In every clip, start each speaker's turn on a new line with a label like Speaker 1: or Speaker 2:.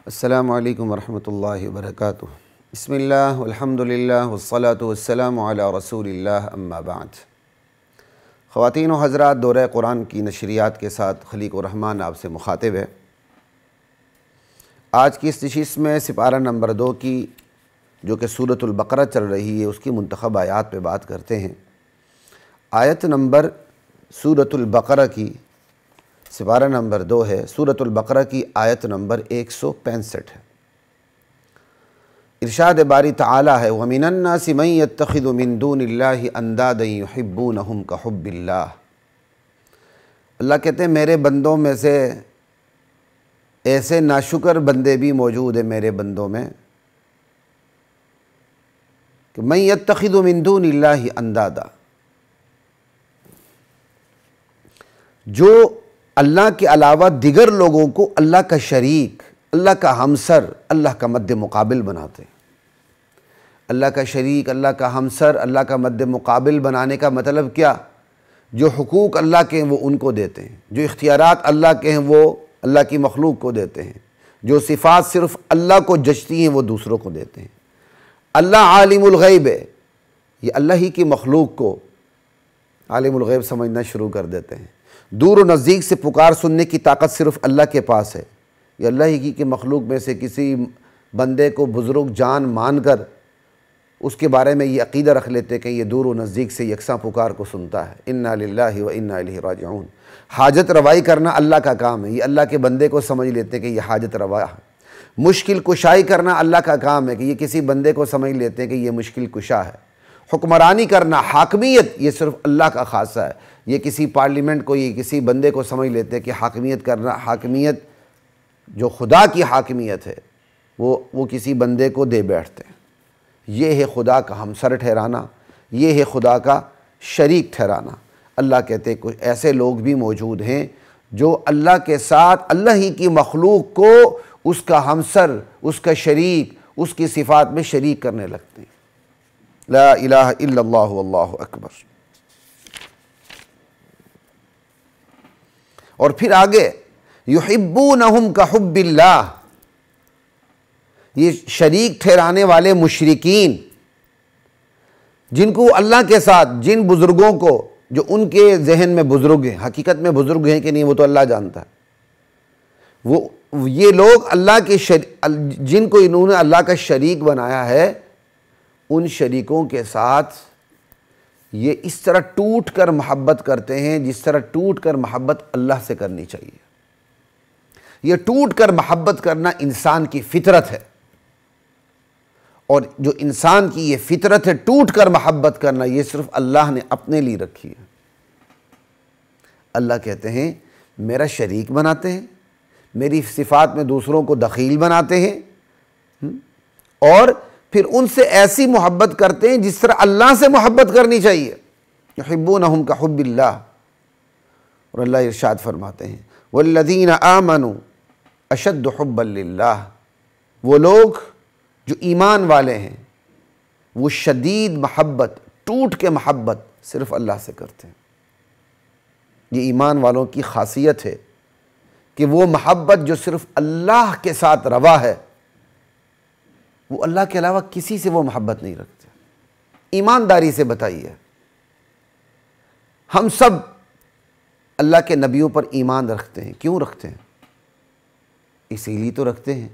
Speaker 1: السلام علیکم ورحمۃ اللہ وبرکاتہ۔ بسم اللہ والحمد للہ والصلاة والسلام علی رسول اللہ، اما بعد۔ خواتین و حضرات، دورہ قرآن کی نشریات کے ساتھ خلیق الرحمن آپ سے مخاطب ہے۔ آج کی اس نشست میں سپارہ نمبر 2 کی جو کہ سورۃ البقرہ چل رہی ہے، اس کی منتخب آیات پہ بات کرتے ہیں۔ آیت نمبر سورۃ البقرہ کی سپارہ نمبر 2 ہے، سورۃ البقرہ کی آیت نمبر 165 ہے۔ ارشاد باری تعالی ہے، وَمِنَ النَّاسِ مَن يَتَّخِذُ مِن دُونِ اللَّهِ أَندَادًا يُحِبُّونَهُمْ كَحُبِّ اللَّهِ۔ اللہ کہتے ہیں میرے بندوں میں سے ایسے ناشکر بندے بھی موجود ہیں میرے بندوں میں کہ مَن يَتَّخِذُ مِن دُونِ اللَّهِ أَندَادًا، جو اللہ کے علاوہ دیگر لوگوں کو اللہ کا شریک، اللہ کا ہمسر، اللہ کا مد مقابل بناتے ہیں۔ اللہ کا شریک، اللہ کا ہمسر، اللہ کا مد مقابل بنانے کا مطلب کیا؟ جو حقوق اللہ کے ہیں وہ ان کو دیتے ہیں، جو اختیارات اللہ کے ہیں وہ اللہ کی مخلوق کو دیتے ہیں، جو صفات صرف اللہ کو جچتی ہیں وہ دوسروں کو دیتے ہیں۔ اللہ عالم الغیب ہے، یہ اللہ ہی کی مخلوق کو عالم الغیب سمجھنا شروع کر دیتے ہیں۔ دور و نزدیک سے پکار سننے کی طاقت صرف اللہ کے پاس ہے۔ یہ اللہ ہی کی مخلوق میں سے کسی بندے کو بزرگ جان مان کر اس کے بارے میں یہ عقیدہ رکھ لیتے کہ یہ دور و نزدیک سے یکساں پکار کو سنتا ہے۔ انا للہ و انا الیہ راجعون۔ حاجت روائی کرنا اللہ کا کام ہے، یہ اللہ کے بندے کو سمجھ لیتے کہ یہ حاجت روا ہے۔ مشکل کشائی کرنا اللہ کا کام ہے کہ یہ کسی بندے کو سمجھ لیتے کہ یہ مشکل کشا ہے۔ حکمرانی کرنا، حاکمیت، یہ صرف اللہ کا خاصہ ہے۔ یہ کسی پارلیمنٹ کو، یہ کسی بندے کو سمجھ لیتے کہ حاکمیت کرنا، حاکمیت جو خدا کی حاکمیت ہے وہ کسی بندے کو دے بیٹھتے ہیں۔ یہ ہے خدا کا ہمسر ٹھہرانا، یہ ہے خدا کا شریک ٹھہرانا۔ اللہ کہتے ہیں کچھ ایسے لوگ بھی موجود ہیں جو اللہ کے ساتھ اللہ ہی کی مخلوق کو اس کا ہمسر، اس کا شریک، اس کی صفات میں شریک کرنے لگتے ہیں۔ لا الہ الا اللہ واللہ اکبر۔ اور پھر آگے یحبونہم کحب اللہ، یہ شریک ٹھہرانے والے مشرکین جن کو اللہ کے ساتھ، جن بزرگوں کو جو ان کے ذہن میں بزرگ ہیں، حقیقت میں بزرگ ہیں کہ نہیں وہ تو اللہ جانتا ہے، یہ لوگ اللہ کے جن کو انہوں نے اللہ کا شریک بنایا ہے، ان شریکوں کے ساتھ یہ اس طرح ٹوٹ کر محبت کرتے ہیں جس طرح ٹوٹ کر محبت اللہ سے کرنی چاہیے۔ یہ ٹوٹ کر محبت کرنا انسان کی فطرت ہے، اور جو انسان کی یہ فطرت ہے ٹوٹ کر محبت کرنا، یہ صرف اللہ نے اپنے لیے رکھی ہے۔ اللہ کہتے ہیں میرا شریک بناتے ہیں، میری صفات میں دوسروں کو دخیل بناتے ہیں، اور پھر ان سے ایسی محبت کرتے ہیں جس طرح اللہ سے محبت کرنی چاہیے۔ یحبونہم کحب اللہ۔ اور اللہ ارشاد فرماتے ہیں والذین آمنوا اشد حبا للہ، وہ لوگ جو ایمان والے ہیں وہ شدید محبت، ٹوٹ کے محبت صرف اللہ سے کرتے ہیں۔ یہ ایمان والوں کی خاصیت ہے کہ وہ محبت جو صرف اللہ کے ساتھ روا ہے، وہ اللہ کے علاوہ کسی سے وہ محبت نہیں رکھتے۔ ایمانداری سے بتائیے، ہم سب اللہ کے نبیوں پر ایمان رکھتے ہیں، کیوں رکھتے ہیں؟ اسی لیے تو رکھتے ہیں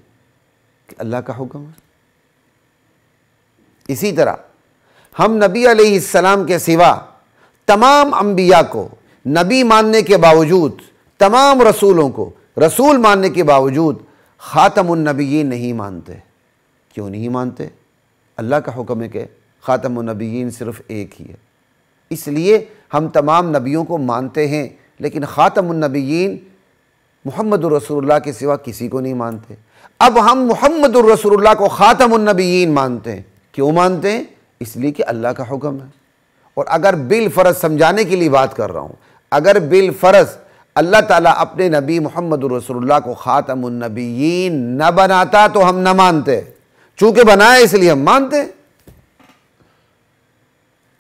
Speaker 1: کہ اللہ کا حکم ہے۔ اسی طرح ہم نبی علیہ السلام کے سوا تمام انبیاء کو نبی ماننے کے باوجود، تمام رسولوں کو رسول ماننے کے باوجود خاتم النبیین نہیں مانتے۔ کیوں نہیں مانتے؟ اللہ کا حکم ہے کہ خاتم النبیین صرف ایک ہی ہے، اس لیے ہم تمام نبیوں کو مانتے ہیں، لیکن خاتم النبیین محمد الرسول اللہ کے سوا کسی کو نہیں مانتے۔ اب ہم محمد الرسول اللہ کو خاتم النبیین مانتے ہیں۔ کیوں مانتے ہیں؟ اس لیے کہ اللہ کا حکم ہے۔ اور اگر بالفرض، سمجھانے کے لیے بات کر رہا ہوں، اگر بالفرض اللہ تعالیٰ اپنے نبی محمد الرسول اللہ کو خاتم النبیین نہ بناتا تو ہم نہ مانتے، چونکہ بنایا اس لیے ہم مانتے۔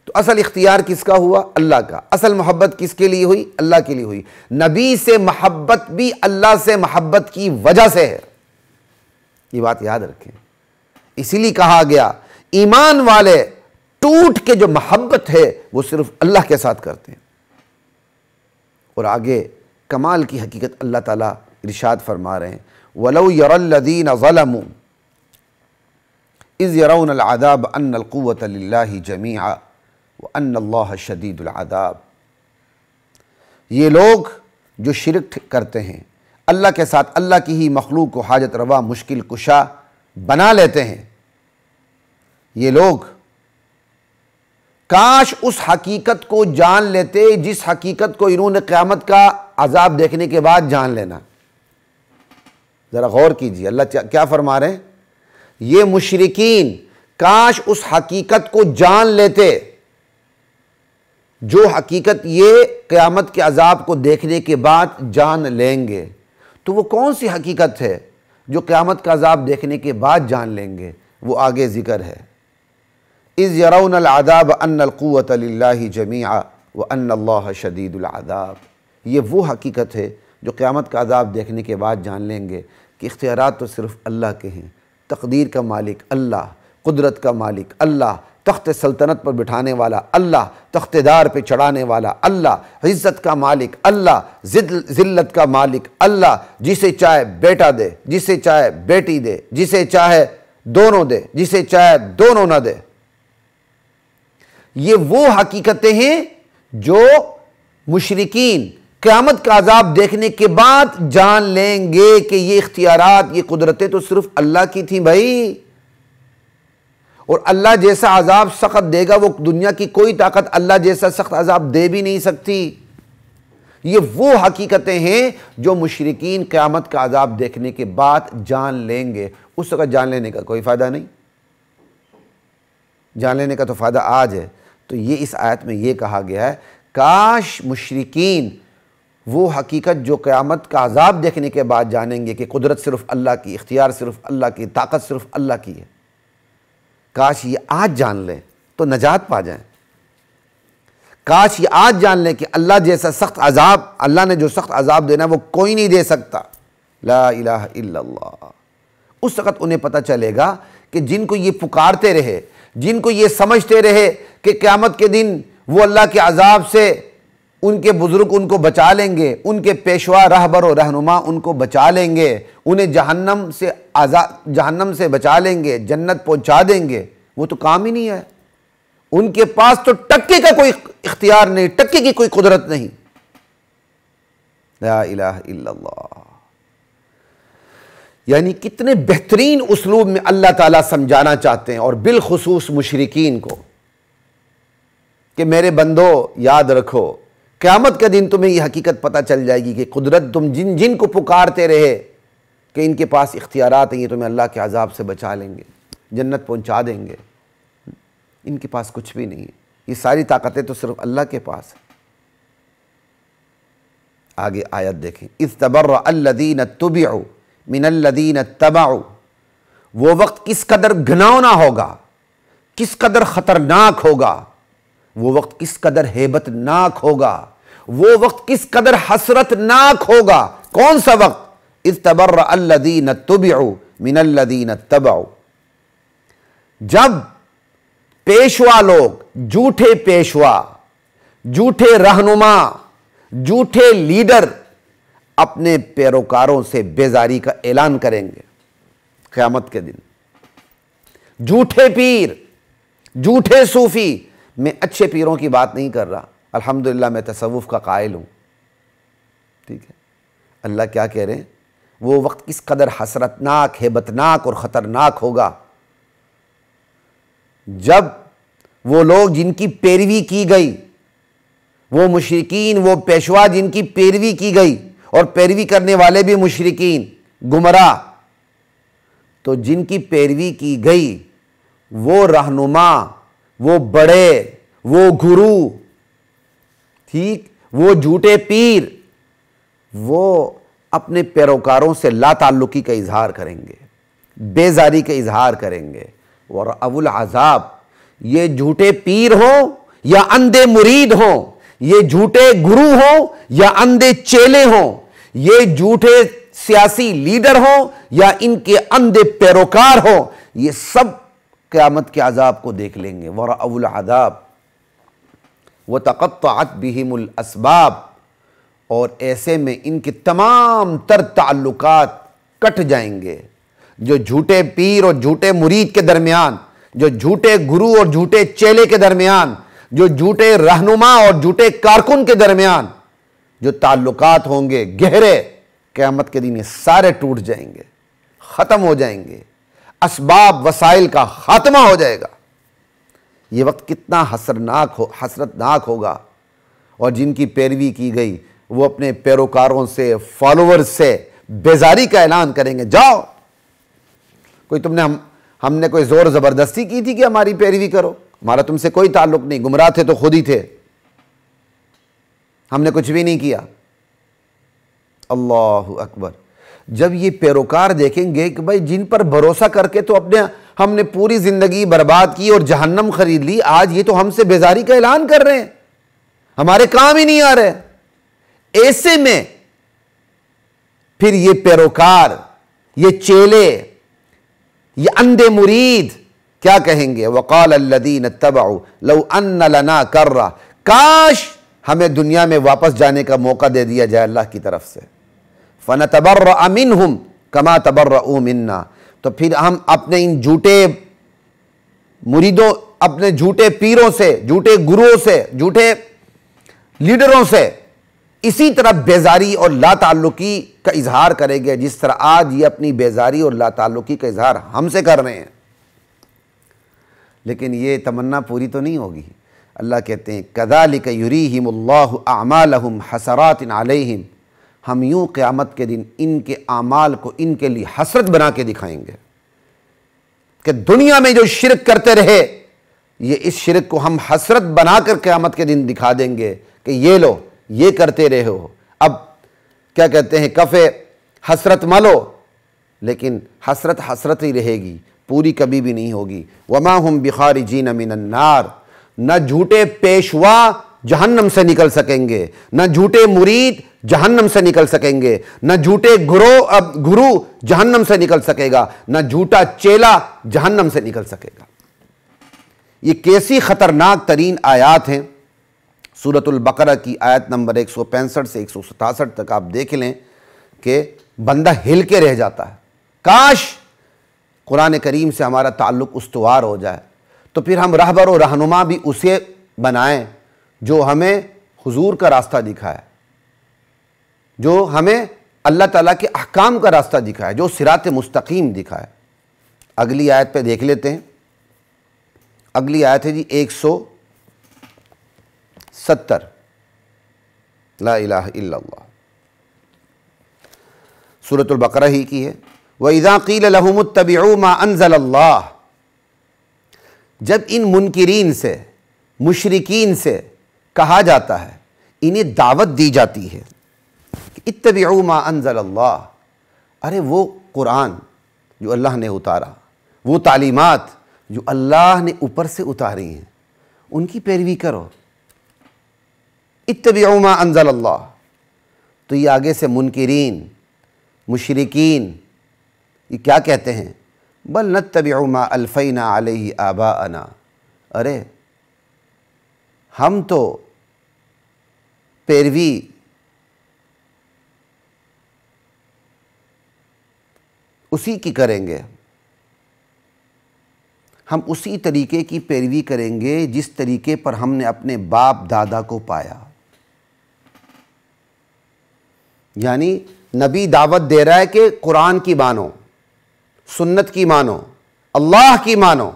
Speaker 1: تو اصل اختیار کس کا ہوا؟ اللہ کا۔ اصل محبت کس کے لیے ہوئی؟ اللہ کے لیے ہوئی۔ نبی سے محبت بھی اللہ سے محبت کی وجہ سے ہے۔ یہ بات یاد رکھیں، اسی لیے کہا گیا ایمان والے ٹوٹ کے جو محبت ہے وہ صرف اللہ کے ساتھ کرتے ہیں۔ اور آگے کمال کی حقیقت اللہ تعالیٰ ارشاد فرما رہے ہیں، وَلَوْ يَرَى الَّذِينَ ظَلَمُوا إِذْ يَرَوْنَ الْعَذَابَ أَنَّ الْقُوَّةَ لِلَّهِ جَمِيعًا وَأَنَّ اللَّهَ شَدِيدُ الْعَذَابِ۔ یہ لوگ جو شرک کرتے ہیں، اللہ کے ساتھ اللہ کی ہی مخلوق کو حاجت روا مشکل کشا بنا لیتے ہیں، یہ لوگ کاش اس حقیقت کو جان لیتے جس حقیقت کو انہوں نے قیامت کا عذاب دیکھنے کے بعد جان لینا۔ ذرا غور کیجئے، اللہ کیا فرما رہے ہیں؟ یہ مشرکین کاش اس حقیقت کو جان لیتے جو حقیقت یہ قیامت کے عذاب کو دیکھنے کے بعد جان لیں گے۔ تو وہ کون سی حقیقت ہے جو قیامت کا عذاب دیکھنے کے بعد جان لیں گے؟ وہ آگے ذکر ہے، اِذْ يَرَوْنَ الْعَذَابَ أَنَّ الْقُوَّةَ لِلَّهِ جَمِيعًا وَأَنَّ اللَّهَ شَدِيدُ الْعَذَابِ۔ یہ وہ حقیقت ہے جو قیامت کا عذاب دیکھنے کے بعد جان لیں گے کہ اختیارات تو صرف اللہ کے ہیں، تقدیر کا مالک اللہ، قدرت کا مالک اللہ، تخت سلطنت پر بٹھانے والا اللہ، تخت دار پہ چڑھانے والا اللہ، عزت کا مالک اللہ، ذلت کا مالک اللہ، جسے چاہے بیٹا دے، جسے چاہے بیٹی دے، جسے چاہے دونوں دے، جسے چاہے دونوں نہ دے۔ یہ وہ حقیقتیں ہیں جو مشرکین قیامت کا عذاب دیکھنے کے بعد جان لیں گے کہ یہ اختیارات، یہ قدرتیں تو صرف اللہ کی تھیں بھائی، اور اللہ جیسا عذاب سخت دے گا وہ دنیا کی کوئی طاقت اللہ جیسا سخت عذاب دے بھی نہیں سکتی۔ یہ وہ حقیقتیں ہیں جو مشرکین قیامت کا عذاب دیکھنے کے بعد جان لیں گے۔ اس وقت جان لینے کا کوئی فائدہ نہیں، جان لینے کا تو فائدہ آج ہے۔ تو یہ اس آیت میں یہ کہا گیا ہے، کاش مشرکین وہ حقیقت جو قیامت کا عذاب دیکھنے کے بعد جانیں گے کہ قدرت صرف اللہ کی، اختیار صرف اللہ کی، طاقت صرف اللہ کی ہے، کاش یہ آج جان لیں تو نجات پا جائیں۔ کاش یہ آج جان لیں کہ اللہ جیسا سخت عذاب، اللہ نے جو سخت عذاب دینا ہے وہ کوئی نہیں دے سکتا۔ لا الہ الا اللہ۔ اس وقت انہیں پتہ چلے گا کہ جن کو یہ پکارتے رہے، جن کو یہ سمجھتے رہے کہ قیامت کے دن وہ اللہ کے عذاب سے ان کے بزرگ ان کو بچا لیں گے، ان کے پیشوا رہبر و رہنما ان کو بچا لیں گے، انہیں جہنم سے بچا لیں گے، جنت پہنچا دیں گے، وہ تو کام ہی نہیں ہے۔ ان کے پاس تو ٹکے کا کوئی اختیار نہیں، ٹکے کی کوئی قدرت نہیں۔ لا الہ الا اللہ۔ یعنی کتنے بہترین اسلوب میں اللہ تعالیٰ سمجھانا چاہتے ہیں، اور بالخصوص مشرکین کو، کہ میرے بندو یاد رکھو قیامت کے دن تمہیں یہ حقیقت پتہ چل جائے گی کہ قدرت تم جن کو پکارتے رہے کہ ان کے پاس اختیارات ہیں، یہ تمہیں اللہ کے عذاب سے بچا لیں گے، جنت پہنچا دیں گے، ان کے پاس کچھ بھی نہیں ہے۔ یہ ساری طاقتیں تو صرف اللہ کے پاس ہیں۔ آگے آیت دیکھیں، اذ تبرأ الذین اتبعوا من الذین اتبعوا۔ وہ وقت کس قدر گھناؤنا ہوگا، کس قدر خطرناک ہوگا، وہ وقت کس قدر ہیبت ناک ہوگا، وہ وقت کس قدر حسرت ناک ہوگا۔ کون سا وقت؟ اذ تبرأ الذین اتبعوا من الذین اتبعوا۔ جب پیشوا لوگ، جھوٹے پیشوا، جھوٹے رہنما، جھوٹے لیڈر اپنے پیروکاروں سے بیزاری کا اعلان کریں گے قیامت کے دن۔ جھوٹے پیر، جھوٹے صوفی، میں اچھے پیروں کی بات نہیں کر رہا، الحمدللہ میں تصوف کا قائل ہوں، ٹھیک ہے۔ اللہ کیا کہہ رہے ہیں؟ وہ وقت کس قدر حسرتناک، ہیبتناک اور خطرناک ہوگا جب وہ لوگ جن کی پیروی کی گئی، وہ مشرکین، وہ پیشوا جن کی پیروی کی گئی، اور پیروی کرنے والے بھی مشرکین گمراہ، تو جن کی پیروی کی گئی وہ رہنما، وہ بڑے، وہ گرو، ٹھیک، وہ جھوٹے پیر، وہ اپنے پیروکاروں سے لا تعلقی کا اظہار کریں گے، بیزاری کا اظہار کریں گے۔ اور ابو العذاب، یہ جھوٹے پیر ہوں یا اندھے مرید ہوں، یہ جھوٹے گرو ہوں یا اندھے چیلے ہوں، یہ جھوٹے سیاسی لیڈر ہوں یا ان کے اندھے پیروکار ہوں، یہ سب قیامت کے عذاب کو دیکھ لیں گے۔ وَرَأَوُا الْعَذَابَ وَتَقَطَّعَتْ بِهِمُ الْأَسْبَابُ، اور ایسے میں ان کے تمام تر تعلقات کٹ جائیں گے۔ جو جھوٹے پیر اور جھوٹے مرید کے درمیان، جو جھوٹے گرو اور جھوٹے چیلے کے درمیان، جو جھوٹے رہنما اور جھوٹے کارکن کے درمیان جو تعلقات ہوں گے گہرے، قیامت کے دن یہ سارے ٹوٹ جائیں گے، ختم ہو جائیں گے، اسباب وسائل کا خاتمہ ہو جائے گا۔ یہ وقت کتنا حسرتناک ہوگا، اور جن کی پیروی کی گئی وہ اپنے پیروکاروں سے، فالوورز سے بیزاری کا اعلان کریں گے، جاؤ، کوئی ہم نے کوئی زور زبردستی کی تھی کہ ہماری پیروی کرو؟ ہمارا تم سے کوئی تعلق نہیں، گمراہ تھے تو خود ہی تھے، ہم نے کچھ بھی نہیں کیا۔ اللہ اکبر۔ جب یہ پیروکار دیکھیں گے کہ بھائی جن پر بھروسہ کر کے تو ہم نے پوری زندگی برباد کی اور جہنم خرید لی، آج یہ تو ہم سے بیزاری کا اعلان کر رہے ہیں، ہمارے کام ہی نہیں آ رہے، ایسے میں پھر یہ پیروکار، یہ چیلے، یہ اندھے مرید کیا کہیں گے؟ وَقَالَ الَّذِينَ اتَّبَعُوا لَوْ أَنَّ لَنَا كَرَّةً، کاش ہمیں دنیا میں واپس جانے کا موقع دے دیا جائے اللہ کی طرف سے، فَنَتَبَرَّأَ مِنْهُمْ كَمَا تَبَرَّؤُوا مِنَّا، تو پھر ہم اپنے ان جھوٹے مریدوں، اپنے جھوٹے پیروں سے، جھوٹے گروؤں سے، جھوٹے لیڈروں سے اسی طرح بیزاری اور لا تعلقی کا اظہار کریں گے جس طرح آج یہ اپنی بیزاری اور لا تعلقی کا اظہار ہم سے کر رہے ہیں۔ لیکن یہ تمنا پوری تو نہیں ہوگی۔ اللہ کہتے ہیں كَذَلِكَ يُرِيهِمُ اللَّهُ أَعْمَالَهُمْ حَسَرَاتٍ عَلَيْهِمْ، ہم یوں قیامت کے دن ان کے اعمال کو ان کے لیے حسرت بنا کے دکھائیں گے کہ دنیا میں جو شرک کرتے رہے، یہ اس شرک کو ہم حسرت بنا کر قیامت کے دن دکھا دیں گے کہ یہ لو، یہ کرتے رہے ہو، اب کیا کہتے ہیں کفے حسرت ملو، لیکن حسرت حسرت ہی رہے گی، پوری کبھی بھی نہیں ہوگی۔ وَمَا هُمْ بِخَارِجِينَ مِنَ النَّارِ، نہ جھوٹے پیشوا جہنم سے نکل سکیں گے، نہ جھوٹے مرید جہنم سے نکل سکیں گے، نہ جھوٹے گرو جہنم سے نکل سکے گا، نہ جھوٹا چیلا جہنم سے نکل سکے گا۔ یہ کیسی خطرناک ترین آیات ہیں۔ سورۃ البقرہ کی آیت نمبر 165 سے 167 تک آپ دیکھ لیں کہ بندہ ہل کے رہ جاتا ہے۔ کاش قرآن کریم سے ہمارا تعلق استوار ہو جائے، تو پھر ہم رہبر و رہنما بھی اسے بنائیں جو ہمیں حضور کا راستہ دکھائے، جو ہمیں اللہ تعالیٰ کے احکام کا راستہ دکھائے، جو صراط مستقیم دکھائے۔ اگلی آیت پہ دیکھ لیتے ہیں۔ اگلی آیت ہے جی 170، لا الہ الا اللہ، سورۃ البقرہ ہی کی ہے۔ وَإِذَا قِيلَ لَهُمُ اتَّبِعُوا مَا أَنزَلَ اللَّهُ، جب ان منکرین سے، مشرکین سے کہا جاتا ہے، انہیں دعوت دی جاتی ہے کہ اتبعوا ما انزل اللہ، ارے وہ قرآن جو اللہ نے اتارا، وہ تعلیمات جو اللہ نے اوپر سے اتاری ہیں، ان کی پیروی کرو، اتبعوا ما انزل اللہ۔ تو یہ آگے سے منکرین، مشرکین یہ کیا کہتے ہیں؟ بل نتبع ما الفینا علیہ آباءنا، ارے ہم تو پیروی اسی کی کریں گے، ہم اسی طریقے کی پیروی کریں گے جس طریقے پر ہم نے اپنے باپ دادا کو پایا۔ یعنی نبی دعوت دے رہا ہے کہ قرآن کی مانو، سنت کی مانو، اللہ کی مانو،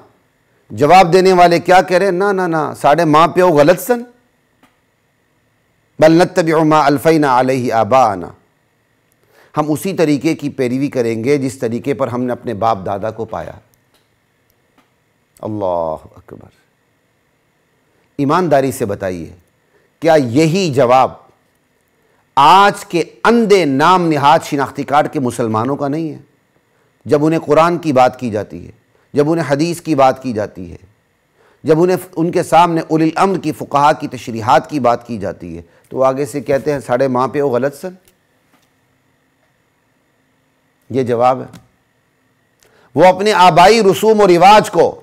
Speaker 1: جواب دینے والے کیا کہہ رہے ہیں؟ نہ ساڑھے ماں پیو غلط سن، بل نتبع ما الفینا علیہ آباءنا، ہم اسی طریقے کی پیروی کریں گے جس طریقے پر ہم نے اپنے باپ دادا کو پایا۔ اللہ اکبر۔ ایمانداری سے بتائیے، کیا یہی جواب آج کے اندھے نام نہاد شناختی کارڈ کے مسلمانوں کا نہیں ہے؟ جب انہیں قرآن کی بات کی جاتی ہے، جب انہیں حدیث کی بات کی جاتی ہے، جب انہیں ان کے سامنے اولی الامر کی فقہا کی تشریحات کی بات کی جاتی ہے، تو آگے سے کہتے ہیں ساڑھے ماں پہ وہ غلط سن۔ یہ جواب ہے۔ وہ اپنے آبائی رسوم و رواج کو،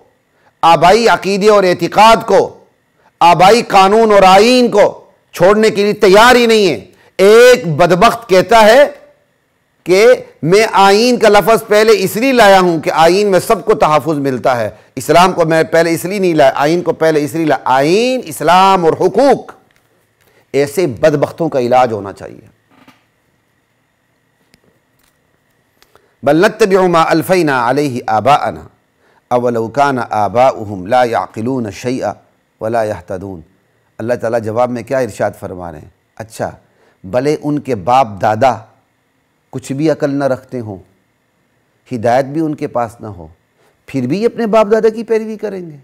Speaker 1: آبائی عقیدے اور اعتقاد کو، آبائی قانون اور آئین کو چھوڑنے کے لیے تیار ہی نہیں ہے۔ ایک بدبخت کہتا ہے کہ میں آئین کا لفظ پہلے اس لیے لایا ہوں کہ آئین میں سب کو تحفظ ملتا ہے، اسلام کو میں پہلے اس لیے نہیں لایا، آئین کو پہلے اس لیے لایا۔ آئین، اسلام اور حقوق، ایسے بدبختوں کا علاج ہونا چاہیے۔ بل نتبع ما الفینا علیہ آباءنا اولو کان آباؤہم لا یعقلون شیئا ولا یہتدون۔ اللہ تعالیٰ جواب میں کیا ارشاد فرما رہے ہیں؟ اچھا بھلے ان کے باپ دادا کچھ بھی عقل نہ رکھتے ہوں، ہدایت بھی ان کے پاس نہ ہو، پھر بھی اپنے باپ دادا کی پیروی کریں گے؟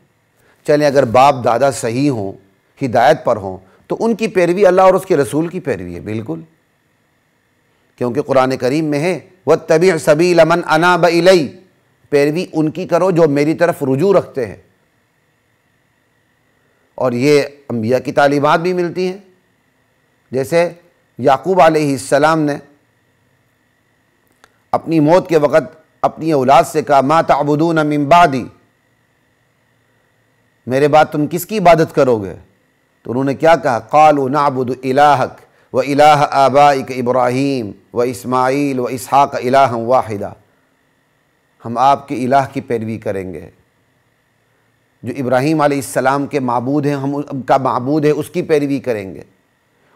Speaker 1: چلیں اگر باپ دادا صحیح ہوں، ہدایت پر ہوں، تو ان کی پیروی اللہ اور اس کے رسول کی پیروی ہے، بالکل، کیونکہ قرآن کریم میں ہے وَاتَّبِعْ سَبِيلَ مَنْ أَنَابَ إِلَيَّ، پیروی ان کی کرو جو میری طرف رجوع رکھتے ہیں۔ اور یہ انبیاء کی تعلیمات بھی ملتی ہیں، جیسے یعقوب علیہ السلام نے اپنی موت کے وقت اپنی اولاد سے کہا مَا تَعْبُدُونَ مِن بَعْدِي، میرے بعد تم کس کی عبادت کرو گے؟ تو انہوں نے کیا کہا؟ قَالُوا نَعْبُدُ إِلَٰهَكَ وَإِلَٰهَ آبَائِكَ إِبْرَاهِيمَ وَإِسْمَاعِيلَ وَإِسْحَاقَ إِلَٰهًا وَاحِدًا، ہم آپ کے الہ کی پیروی کریں گے، جو ابراہیم علیہ السلام کے معبود ہیں، ہم ان کا معبود ہے، اس کی پیروی کریں گے،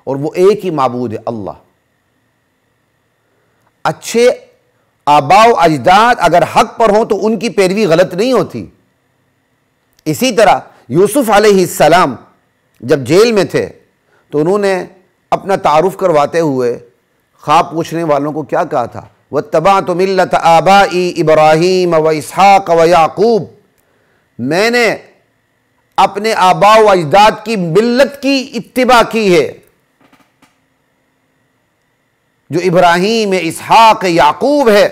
Speaker 1: اور وہ ایک ہی معبود ہے، اللہ۔ اچھے آباء و اجداد اگر حق پر ہوں تو ان کی پیروی غلط نہیں ہوتی۔ اسی طرح یوسف علیہ السلام جب جیل میں تھے تو انہوں نے اپنا تعارف کرواتے ہوئے خواب پوچھنے والوں کو کیا کہا تھا؟ وَاتَّبَعْتُ مِلَّةَ آبَائِي إِبْرَاهِيمَ وَإِسْحَاقَ وَيَعْقُوبَ، میں نے اپنے آباء و اجداد کی ملت کی اتباع کی ہے، جو ابراہیم، اسحاق، یعقوب ہے۔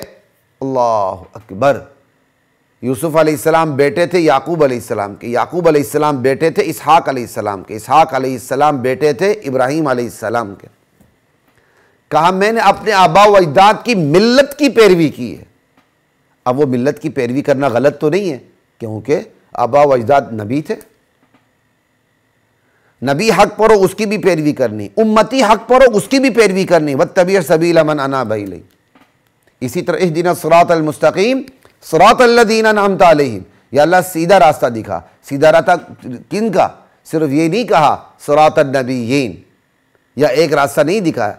Speaker 1: اللہ اکبر! یوسف علیہ السلام بیٹے تھے یعقوب علیہ السلام کے، یعقوب علیہ السلام بیٹے تھے اسحاق علیہ السلام کے، اسحاق علیہ السلام بیٹے تھے ابراہیم علیہ السلام کے۔ کہا میں نے اپنے آباء و اجداد کی ملت کی پیروی کی ہے۔ اب وہ ملت کی پیروی کرنا غلط تو نہیں ہے، کیونکہ آباء و اجداد نبی تھے، نبی حق پر ہو اس کی بھی پیروی کرنی، امتی حق پر ہو اس کی بھی پیروی کرنی۔ وَاتَّبِعْ سَبِيلَ مَنْ أَنَابَ إِلَيَّ۔ اسی طرح اهدنا الصراط المستقیم صراط الذین انعمت علیہم، یا اللہ سیدھا راستہ دکھا۔ سیدھا راستہ کن کا؟ صرف یہ نہیں کہا صراط النبیین، یا ایک راستہ نہیں دکھایا،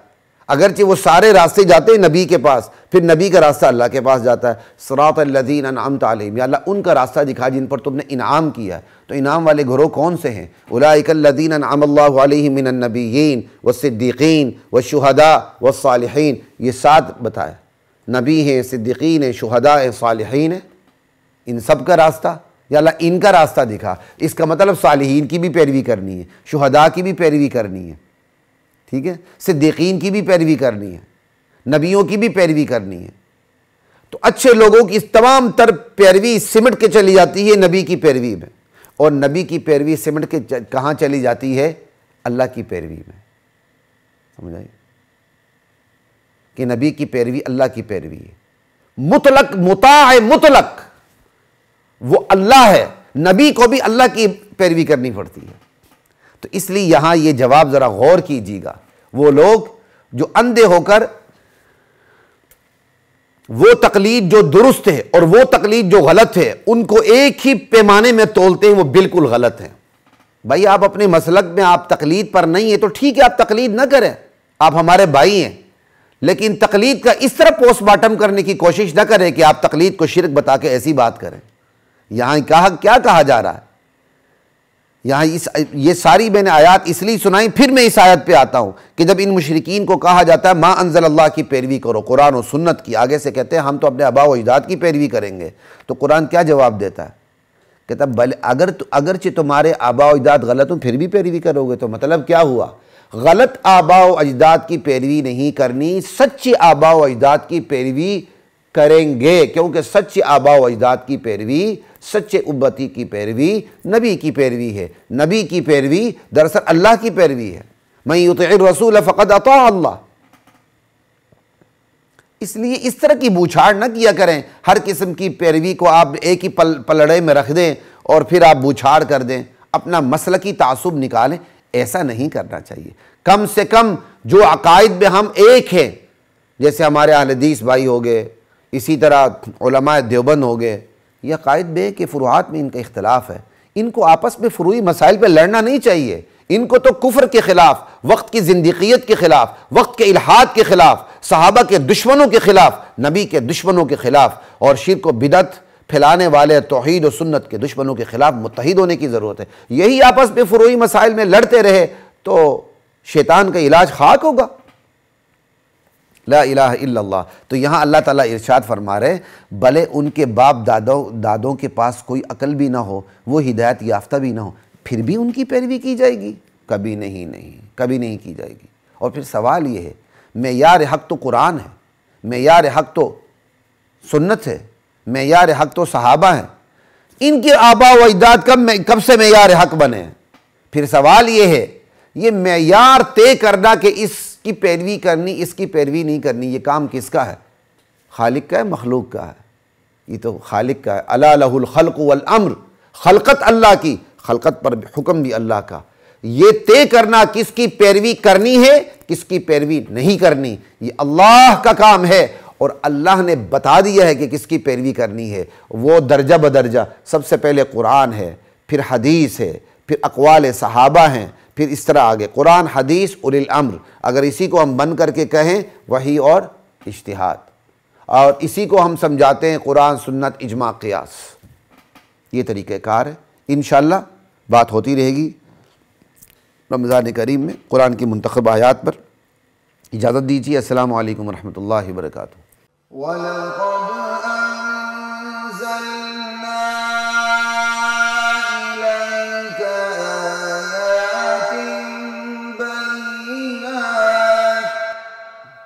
Speaker 1: اگرچہ وہ سارے راستے جاتے ہیں نبی کے پاس، پھر نبی کا راستہ اللہ کے پاس جاتا ہے۔ صراط الذین انعمت علیہم، یا اللہ ان کا راستہ دکھا جن پر تم نے انعام کیا ہے۔ تو انعام والے گھروں کون سے ہیں؟ اولئک الذین انعم اللہ علیہم من النبیین والصدیقین والشہداء والصالحین، یہ 7 بتایا، نبی ہیں، صدیقین ہیں، شہداء ہیں، صالحین ہیں، ان سب کا راستہ، یا اللہ ان کا راستہ دکھا۔ اس کا مطلب صالحین کی بھی پیروی کرنی ہے، شہداء کی بھی پیروی کرنی ہے، ٹھیک ہے، صدیقین کی بھی پیروی کرنی ہے، نبیوں کی بھی پیروی کرنی ہے۔ تو اچھے لوگوں کی اس تمام تر پیروی سمٹ کے چلی جاتی ہے نبی کی پیروی میں، اور نبی کی پیروی سمٹ کے کہاں چلی جاتی ہے؟ اللہ کی پیروی میں۔ سمجھ آئی کہ نبی کی پیروی اللہ کی پیروی ہے، مطلق مطاع مطلق، وہ اللہ ہے، نبی کو بھی اللہ کی پیروی کرنی پڑتی ہے۔ تو اس لیے یہاں یہ جواب ذرا غور کیجیے گا، وہ لوگ جو اندھے ہو کر وہ تقلید جو درست ہے اور وہ تقلید جو غلط ہے ان کو ایک ہی پیمانے میں تولتے ہیں، وہ بالکل غلط ہیں۔ بھائی آپ اپنے مسلک میں آپ تقلید پر نہیں ہیں تو ٹھیک ہے، آپ تقلید نہ کریں، آپ ہمارے بھائی ہیں، لیکن تقلید کا اس طرح پوسٹ مارٹم کرنے کی کوشش نہ کریں کہ آپ تقلید کو شرک بتا کے ایسی بات کریں۔ یہاں کیا کہا جا رہا ہے؟ یہاں یہ ساری میں نے آیات اس لیے سنائی، پھر میں اس آیت پہ آتا ہوں کہ جب ان مشرکین کو کہا جاتا ہے ما انزل اللہ کی پیروی کرو، قرآن و سنت کی، آگے سے کہتے ہیں ہم تو اپنے آباء و اجداد کی پیروی کریں گے، تو قرآن کیا جواب دیتا ہے؟ کہتا ہے اگرچہ تمہارے آباء و اجداد غلط ہوں پھر بھی پیروی کرو گے، تو مطلب کیا ہوا؟ غلط آباء و اجداد کی پیروی نہیں کرنی، سچے آباء و اجداد کی پیروی کریں گے، کیونکہ سچے آباء و اجداد کی پیروی، سچے امتی کی پیروی نبی کی پیروی ہے۔ نبی کی پیروی دراصل اللہ کی پیروی ہے۔ من یطع الرسول فقد اطاع اللہ۔ اس لیے اس طرح کی بوچھاڑ نہ کیا کریں، ہر قسم کی پیروی کو آپ ایک ہی پلڑے میں رکھ دیں اور پھر آپ بوچھاڑ کر دیں، اپنا مسلکی تعصب نکالیں، ایسا نہیں کرنا چاہیے۔ کم سے کم جو عقائد میں ہم ایک ہیں، جیسے ہمارے اہل حدیث بھائی ہو گئے، اسی طرح علماء دیوبند ہو گئے، یہ عقائد بے کے فروعات میں ان کا اختلاف ہے، ان کو آپس میں فروعی مسائل پہ لڑنا نہیں چاہیے، ان کو تو کفر کے خلاف، وقت کی زندیقیت کے خلاف، وقت کے الحاد کے خلاف، صحابہ کے دشمنوں کے خلاف، نبی کے دشمنوں کے خلاف اور شرک و بدعت پھیلانے والے توحید و سنت کے دشمنوں کے خلاف متحد ہونے کی ضرورت ہے۔ یہی آپس میں فروعی مسائل میں لڑتے رہے تو شیطان کا علاج خاک ہوگا۔ لا الہ الا اللہ۔ تو یہاں اللہ تعالیٰ ارشاد فرما رہے بھلے ان کے باپ دادوں کے پاس کوئی عقل بھی نہ ہو، وہ ہدایت یافتہ بھی نہ ہو، پھر بھی ان کی پیروی کی جائے گی؟ کبھی نہیں کی جائے گی۔ اور پھر سوال یہ ہے، معیار حق تو قرآن ہے، معیار حق تو سنت ہے، معیار حق تو صحابہ ہیں، ان کے آباء و اجداد کب سے معیار حق بنے ہیں؟ پھر سوال یہ ہے، یہ معیار طے کرنا کہ اس کی پیروی کرنی، اس کی پیروی نہیں کرنی، یہ کام کس کا ہے؟ خالق کا ہے، مخلوق کا ہے؟ یہ تو خالق کا ہے۔ الا لہ الخلق والامر، خلقت اللہ کی، خلقت پر حکم بھی اللہ کا، یہ طے کرنا کس کی پیروی کرنی ہے، کس کی پیروی نہیں کرنی، یہ اللہ کا کام ہے، اور اللہ نے بتا دیا ہے کہ کس کی پیروی کرنی ہے، وہ درجہ بدرجہ، سب سے پہلے قرآن ہے، پھر حدیث ہے، پھر اقوال صحابہ ہیں، پھر اس طرح آگے قرآن، حدیث، اولی الامر۔ اگر اسی کو ہم بند کر کے کہیں وحی اور اجتہاد، اور اسی کو ہم سمجھاتے ہیں قرآن، سنت، اجماع، قیاس، یہ طریقہ کار ہے۔ انشاءاللہ بات ہوتی رہے گی رمضان کریم میں قرآن کی منتخب آیات پر۔ اجازت دیجیے، السلام علیکم ورحمۃ اللہ وبرکاتہ۔